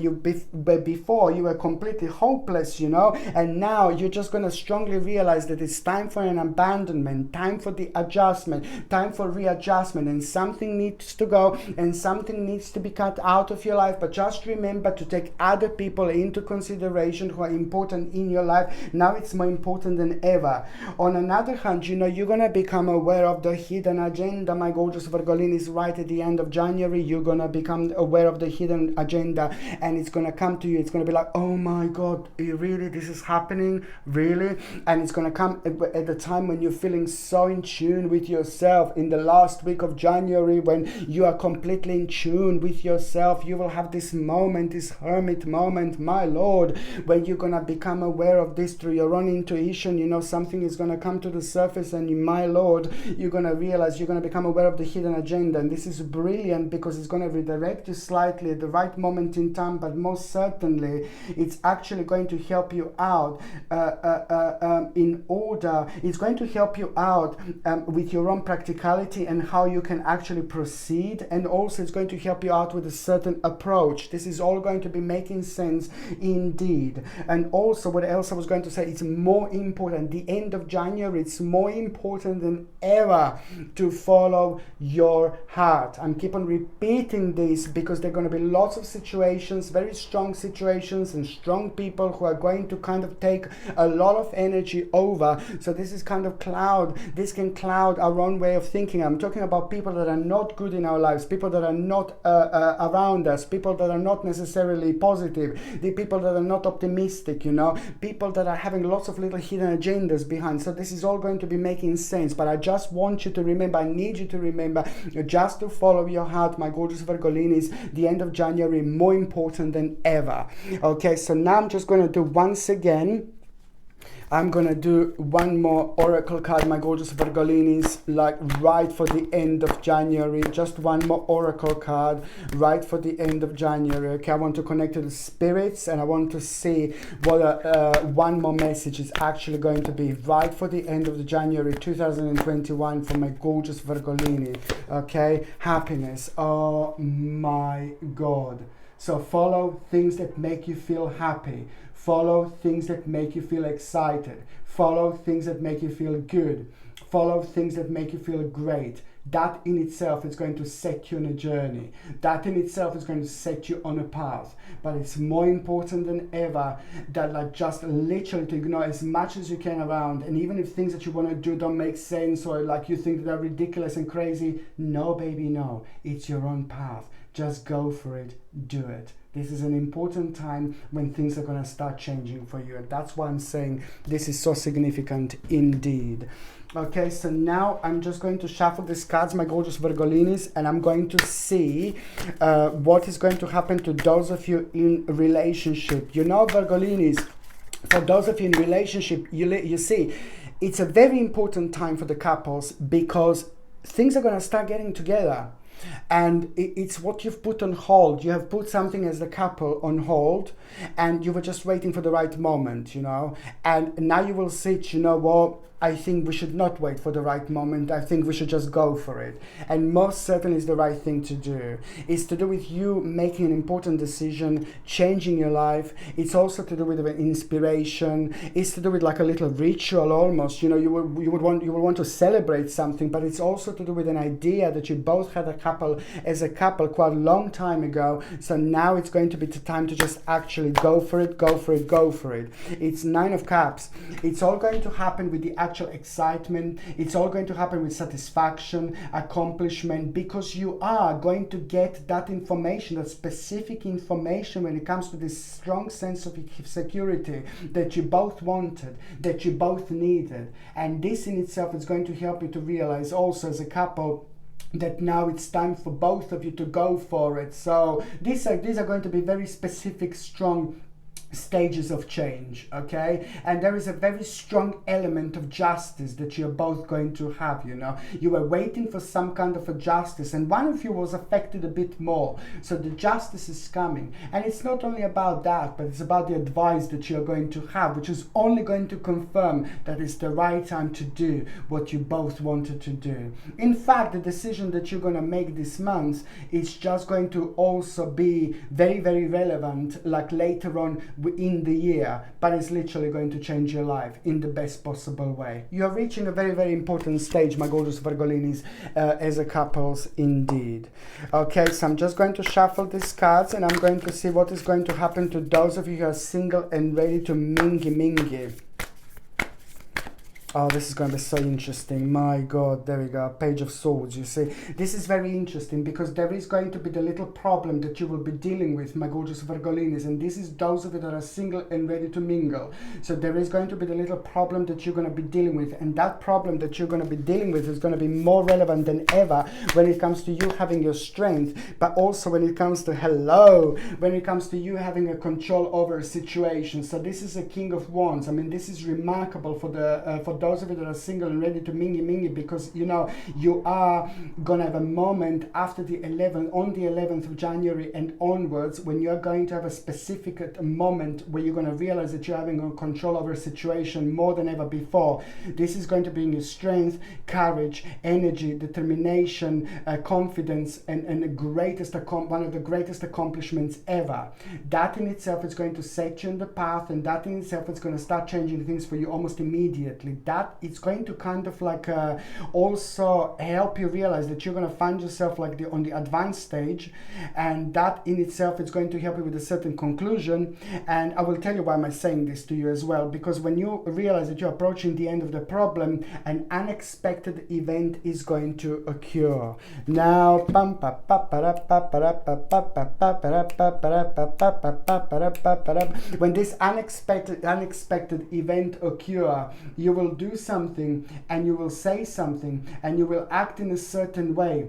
before you were completely hopeless, you know, and now you're just going to strongly realize that it's time for an abandonment, time for the adjustment, time for readjustment, and something needs to go and something needs to be cut out of your life. But just remember to take other people into consideration who are important in your life. Now it's more important than ever. On another hand, you know, you're going to become aware of the hidden agenda, my gorgeous Virgolinis, right at the end of January. January, you're going to become aware of the hidden agenda, and it's going to come to you. It's going to be like, oh my God, really, this is happening? Really? And it's going to come at the time when you're feeling so in tune with yourself. In the last week of January, when you are completely in tune with yourself, you will have this moment, this hermit moment, my Lord, where you're going to become aware of this through your own intuition. You know, something is going to come to the surface, and my Lord, you're going to realize, you're going to become aware of the hidden agenda. And this is brilliant because it's going to redirect you slightly at the right moment in time, but most certainly it's actually going to help you out in order. It's going to help you out with your own practicality and how you can actually proceed, and also it's going to help you out with a certain approach. This is all going to be making sense indeed. And also, what else I was going to say, it's more important, the end of January, it's more important than ever to follow your heart. I'm keep on repeating this because there are going to be lots of situations, very strong situations and strong people who are going to kind of take a lot of energy over. So this is kind of this can cloud our own way of thinking. I'm talking about people that are not good in our lives, people that are not around us, people that are not necessarily positive, the people that are not optimistic, you know, people that are having lots of little hidden agendas behind. So this is all going to be making sense, but I just want you to remember, I need you to remember, just to follow your heart, my gorgeous Virgolinis. The end of January, more important than ever. Okay, so now I'm just going to do once again, I'm going to do one more oracle card, my gorgeous Virgolinis, like right for the end of January. Just one more oracle card right for the end of January. Okay, I want to connect to the spirits, and I want to see what one more message is actually going to be right for the end of the January 2021 for my gorgeous Virgolini. Okay, happiness. Oh my God. So follow things that make you feel happy. Follow things that make you feel excited. Follow things that make you feel good. Follow things that make you feel great. That in itself is going to set you on a journey. That in itself is going to set you on a path. But it's more important than ever that, like, just literally to ignore as much as you can around. And even if things that you want to do don't make sense, or like you think that they're ridiculous and crazy, no, baby, no. It's your own path. Just go for it. Do it. This is an important time when things are going to start changing for you. And that's why I'm saying this is so significant indeed. Okay, so now I'm just going to shuffle these cards, my gorgeous Virgolinis, and I'm going to see what is going to happen to those of you in relationship. You know, Virgolinis, for those of you in relationship, you see, it's a very important time for the couples because things are going to start getting together. And it's what you've put on hold. You have put something as a couple on hold, and you were just waiting for the right moment, you know. And now you will sit, you know, well, I think we should not wait for the right moment. I think we should just go for it. And most certainly is the right thing to do. It's to do with you making an important decision, changing your life. It's also to do with an inspiration. It's to do with like a little ritual almost. You know, you would want to celebrate something, but it's also to do with an idea that you both had as a couple quite a long time ago. So now it's going to be the time to just actually go for it, go for it, go for it. It's Nine of Cups. It's all going to happen with the actual excitement. It's all going to happen with satisfaction, accomplishment, because you are going to get that information, that specific information when it comes to this strong sense of security that you both wanted, that you both needed. And this in itself is going to help you to realize also as a couple that now it's time for both of you to go for it. So these are going to be very specific, strong stages of change, okay? And there is a very strong element of justice that you're both going to have, you know. You were waiting for some kind of a justice, and one of you was affected a bit more. So the justice is coming. And it's not only about that, but it's about the advice that you're going to have, which is only going to confirm that it's the right time to do what you both wanted to do. In fact, the decision that you're going to make this month is just going to also be very, very relevant, like later on in the year, but it's literally going to change your life in the best possible way. You're reaching a very, very important stage, my gorgeous Virgolinis, as a couples indeed. Okay, so I'm just going to shuffle these cards, and I'm going to see what is going to happen to those of you who are single and ready to mingy. Oh, this is going to be so interesting. My God, there we go. Page of Swords, you see. This is very interesting because there is going to be the little problem that you will be dealing with, my gorgeous Virgolinis. And this is those of you that are single and ready to mingle. So there is going to be the little problem that you're going to be dealing with. And that problem that you're going to be dealing with is going to be more relevant than ever when it comes to you having your strength. But also when it comes to, when it comes to you having a control over a situation. So this is a King of Wands. I mean, this is remarkable for the for those of you that are single and ready to mingy, because you know you are gonna have a moment after the 11th, on the 11th of January and onwards, when you're going to have a specific moment where you're going to realize that you're having a control over a situation more than ever before. This is going to bring you strength, courage, energy, determination, confidence, and the greatest one of the greatest accomplishments ever. That in itself is going to set you on the path, and that in itself is going to start changing things for you almost immediately. That it's going to kind of like also help you realize that you're going to find yourself like on the advanced stage, and that in itself is going to help you with a certain conclusion. And I will tell you why am I saying this to you as well, because when you realize that you're approaching the end of the problem, an unexpected event is going to occur. Now, when this unexpected event occur, you will do something and you will say something and you will act in a certain way.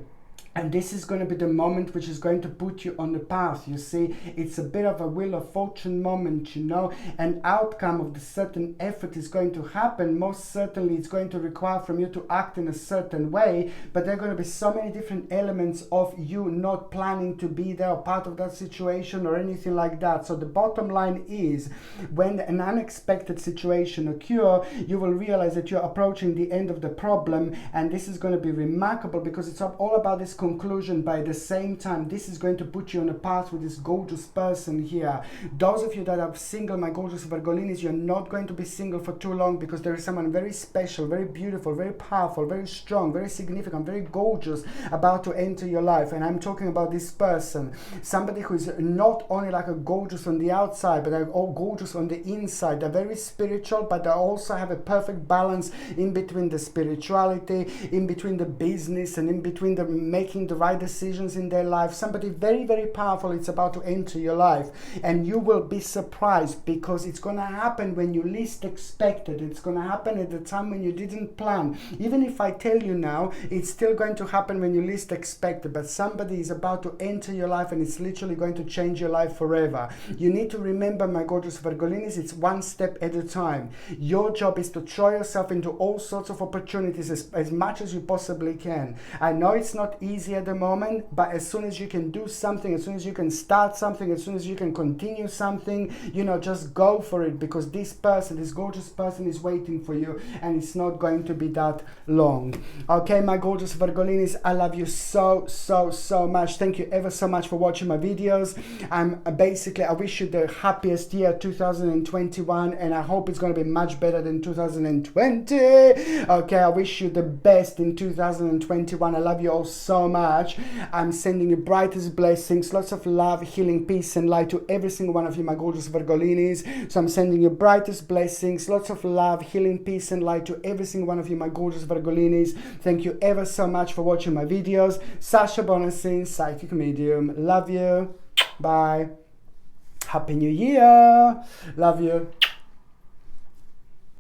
And this is going to be the moment which is going to put you on the path. You see, it's a bit of a wheel of fortune moment, you know. An outcome of the certain effort is going to happen. Most certainly it's going to require from you to act in a certain way, but there are going to be so many different elements of you not planning to be there or part of that situation or anything like that. So the bottom line is, when an unexpected situation occurs, you will realize that you're approaching the end of the problem, and this is going to be remarkable because it's all about this conclusion. By the same time, this is going to put you on a path with this gorgeous person here. Those of you that are single, my gorgeous Virgolinis, you're not going to be single for too long, because there is someone very special, very beautiful, very powerful, very strong, very significant, very gorgeous about to enter your life. And I'm talking about this person, somebody who is not only like a gorgeous on the outside, but they're all gorgeous on the inside. They're very spiritual, but they also have a perfect balance in between the spirituality, in between the business, and in between the making the right decisions in their life. Somebody very, very powerful, it's about to enter your life, and you will be surprised because it's going to happen when you least expect it. It's going to happen at the time when you didn't plan. Even if I tell you now, it's still going to happen when you least expect it. But somebody is about to enter your life, and it's literally going to change your life forever. You need to remember, my gorgeous Virgolinis, it's one step at a time. Your job is to throw yourself into all sorts of opportunities as much as you possibly can. I know it's not easy at the moment, but as soon as you can do something, as soon as you can start something, as soon as you can continue something, you know, just go for it, because this person, this gorgeous person, is waiting for you, and it's not going to be that long. Okay, my gorgeous Virgolinis, I love you so much. Thank you ever so much for watching my videos. I wish you the happiest year 2021, and I hope it's going to be much better than 2020. Okay, I wish you the best in 2021. I love you all so much. I'm sending you brightest blessings, lots of love, healing, peace, and light to every single one of you, my gorgeous Virgolinis. So I'm sending you brightest blessings, lots of love, healing, peace, and light to every single one of you, my gorgeous Virgolinis. Thank you ever so much for watching my videos. Sasha Bonasin, Psychic Medium. Love you. Bye. Happy New Year. Love you.